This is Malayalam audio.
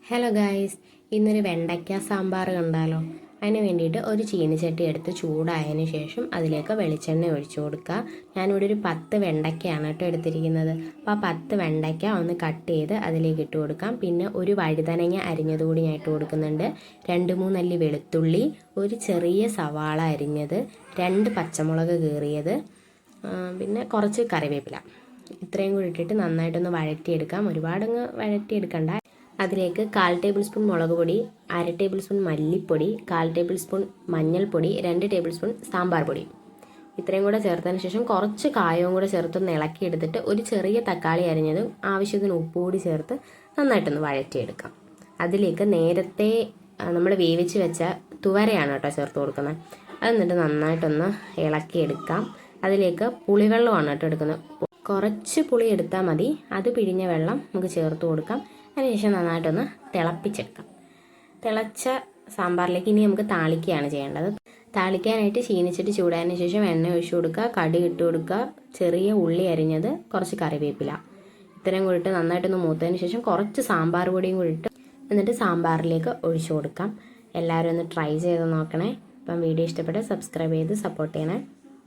ഹലോ ഗായ്സ്, ഇന്നൊരു വെണ്ടയ്ക്ക സാമ്പാർ കണ്ടാലോ. അതിന് വേണ്ടിയിട്ട് ഒരു ചീനിച്ചട്ടി എടുത്ത് ചൂടായതിന് ശേഷം അതിലേക്ക് വെളിച്ചെണ്ണ ഒഴിച്ചു കൊടുക്കുക. ഞാനിവിടെ ഒരു 10 വെണ്ടയ്ക്കയാണ് കേട്ടോ എടുത്തിരിക്കുന്നത്. അപ്പോൾ ആ 10 വെണ്ടയ്ക്ക ഒന്ന് കട്ട് ചെയ്ത് അതിലേക്ക് ഇട്ട് കൊടുക്കാം. പിന്നെ ഒരു വഴുതനങ്ങ അരിഞ്ഞതുകൂടി ഞാൻ ഇട്ട് കൊടുക്കുന്നുണ്ട്. 2-3 അല്ലി വെളുത്തുള്ളി, ഒരു ചെറിയ സവാള അരിഞ്ഞത്, 2 പച്ചമുളക് കീറിയത്, പിന്നെ കുറച്ച് കറിവേപ്പില. ഇത്രയും കൂടി ഇട്ടിട്ട് നന്നായിട്ടൊന്ന് വഴറ്റിയെടുക്കാം. ഒരുപാടങ്ങ് വഴറ്റിയെടുക്കണ്ട. അതിലേക്ക് 1/4 ടേബിൾ സ്പൂൺ മുളക് പൊടി, 1/2 ടേബിൾ സ്പൂൺ മല്ലിപ്പൊടി, 1/4 ടേബിൾ സ്പൂൺ മഞ്ഞൾപ്പൊടി, 2 ടേബിൾ സ്പൂൺ സാമ്പാർ പൊടി. ഇത്രയും കൂടെ ചേർത്തതിന് ശേഷം കുറച്ച് കായവും കൂടെ ചേർത്തൊന്ന് ഇളക്കിയെടുത്തിട്ട് ഒരു ചെറിയ തക്കാളി അരിഞ്ഞതും ആവശ്യത്തിന് ഉപ്പ് കൂടി ചേർത്ത് നന്നായിട്ടൊന്ന് വഴറ്റിയെടുക്കാം. അതിലേക്ക് നേരത്തെ നമ്മൾ വേവിച്ച് വെച്ച തുവരയാണ് കേട്ടോ ചേർത്ത് കൊടുക്കുന്നത്. എന്നിട്ട് നന്നായിട്ടൊന്ന് ഇളക്കിയെടുക്കാം. അതിലേക്ക് പുളിവെള്ളമാണ് കേട്ടോ എടുക്കുന്നത്. കുറച്ച് പുളി എടുത്താൽ മതി. അത് പിഴിഞ്ഞ വെള്ളം നമുക്ക് ചേർത്ത് കൊടുക്കാം. അതിനുശേഷം നന്നായിട്ടൊന്ന് തിളപ്പിച്ചെടുക്കാം. തിളച്ച സാമ്പാറിലേക്ക് ഇനി നമുക്ക് താളിക്കുകയാണ് ചെയ്യേണ്ടത്. താളിക്കാനായിട്ട് ചീനിച്ചട്ടി ചൂടായതിന് ശേഷം എണ്ണ ഒഴിച്ചു കൊടുക്കുക, കടുക് ഇട്ട് കൊടുക്കുക, ചെറിയ ഉള്ളി അരിഞ്ഞത്, കുറച്ച് കറിവേപ്പില. ഇത്രയും കൂടിയിട്ട് നന്നായിട്ടൊന്ന് മൂത്തതിന് ശേഷം കുറച്ച് സാമ്പാർ പൊടിയും കൂടി ഇട്ട് എന്നിട്ട് സാമ്പാറിലേക്ക് ഒഴിച്ചു കൊടുക്കാം. എല്ലാവരും ഒന്ന് ട്രൈ ചെയ്ത് നോക്കണേ. അപ്പം വീഡിയോ ഇഷ്ടപ്പെട്ട് സബ്സ്ക്രൈബ് ചെയ്ത് സപ്പോർട്ട് ചെയ്യണേ.